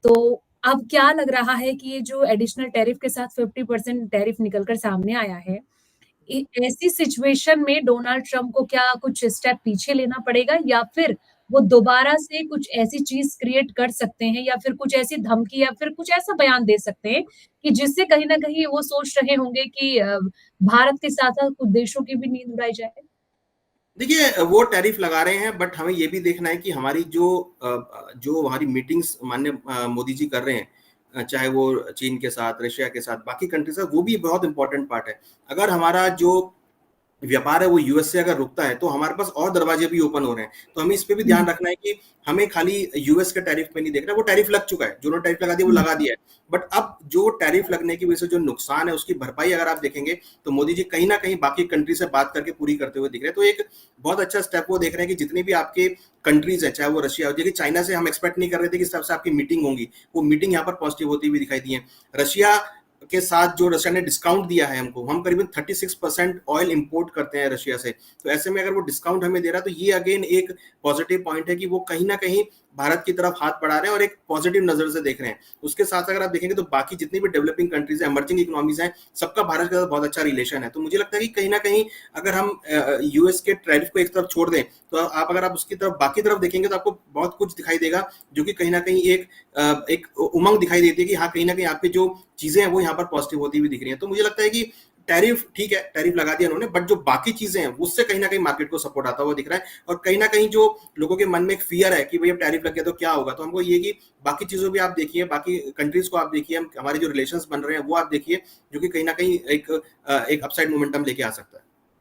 तो अब क्या लग रहा है कि ये जो एडिशनल टैरिफ के साथ 50% टैरिफ निकल कर सामने आया है, ऐसी सिचुएशन में डोनाल्ड ट्रम्प को क्या कुछ स्टेप पीछे लेना पड़ेगा या फिर वो दोबारा से कुछ ऐसी चीज क्रिएट कर सकते हैं या फिर कुछ ऐसी धमकी या फिर कुछ ऐसा बयान दे सकते हैं कि जिससे कहीं ना कहीं वो सोच रहे होंगे कि भारत के साथ साथ कुछ देशों की भी नींद उड़ाई जाए। देखिए, वो टैरिफ लगा रहे हैं, बट हमें ये भी देखना है कि हमारी जो हमारी मीटिंग्स माननीय मोदी जी कर रहे हैं, चाहे वो चीन के साथ, रशिया के साथ, बाकी कंट्री से, वो भी बहुत इंपॉर्टेंट पार्ट है। अगर हमारा जो व्यापार है वो यूएस से अगर रुकता है तो हमारे पास और दरवाजे भी ओपन हो रहे हैं। तो हमें इस पे भी ध्यान रखना है कि हमें खाली यूएस के टैरिफ पे नहीं देखना। वो टैरिफ लग चुका है, जो टैरिफ लगा दिया वो लगा दिया है, बट अब जो टैरिफ लगने की वजह से जो नुकसान है उसकी भरपाई अगर आप देखेंगे तो मोदी जी कहीं ना कहीं बाकी कंट्री से बात करके पूरी करते हुए दिख रहे हैं। तो एक बहुत अच्छा स्टेप वो देख रहे हैं कि जितनी भी आपके कंट्रीज है, चाहे वो रशिया हो, देखिए चाइना से हम एक्सपेक्ट नहीं कर रहे थे कि इस तरह से आपकी मीटिंग होंगी, वो मीटिंग यहाँ पर पॉजिटिव होती हुई दिखाई दी है। रशिया के साथ जो रशिया ने डिस्काउंट दिया है हमको, हम करीबन 36% ऑयल इंपोर्ट करते हैं रशिया से, तो ऐसे में अगर वो डिस्काउंट हमें दे रहा है तो ये अगेन एक पॉजिटिव पॉइंट है कि वो कहीं ना कहीं भारत की तरफ हाथ बढ़ा रहे हैं और एक पॉजिटिव नजर से देख रहे हैं। उसके साथ अगर आप देखेंगे तो बाकी जितनी भी डेवलपिंग कंट्रीज है, इमर्जिंग इकोनॉमीज हैं, सबका भारत के साथ बहुत अच्छा रिलेशन है। तो मुझे लगता है कि कहीं ना कहीं अगर हम यूएस के टैरिफ को एक तरफ छोड़ दें तो आप अगर आप उसकी तरफ बाकी तरफ देखेंगे तो आपको बहुत कुछ दिखाई देगा, जो कि कहीं ना कहीं एक उमंग दिखाई देती है कि हाँ, कहीं ना कहीं आपकी जो चीजें हैं वो यहाँ पर पॉजिटिव होती हुई दिख रही है। तो मुझे लगता है कि टैरिफ ठीक है, टैरिफ लगा दिया उन्होंने, बट जो बाकी चीजें हैं उससे कहीं ना कहीं मार्केट को सपोर्ट आता हुआ दिख रहा है। और कहीं ना कहीं जो लोगों के मन में एक फियर है कि भाई अब टैरिफ लग गया तो क्या होगा, तो हमको ये कि बाकी चीजों भी आप देखिए, बाकी कंट्रीज को आप देखिए, हमारे जो रिलेशंस बन रहे हैं वो आप देखिए, जो कि कहीं ना कहीं एक अपसाइड मोमेंटम लेके आ सकता है।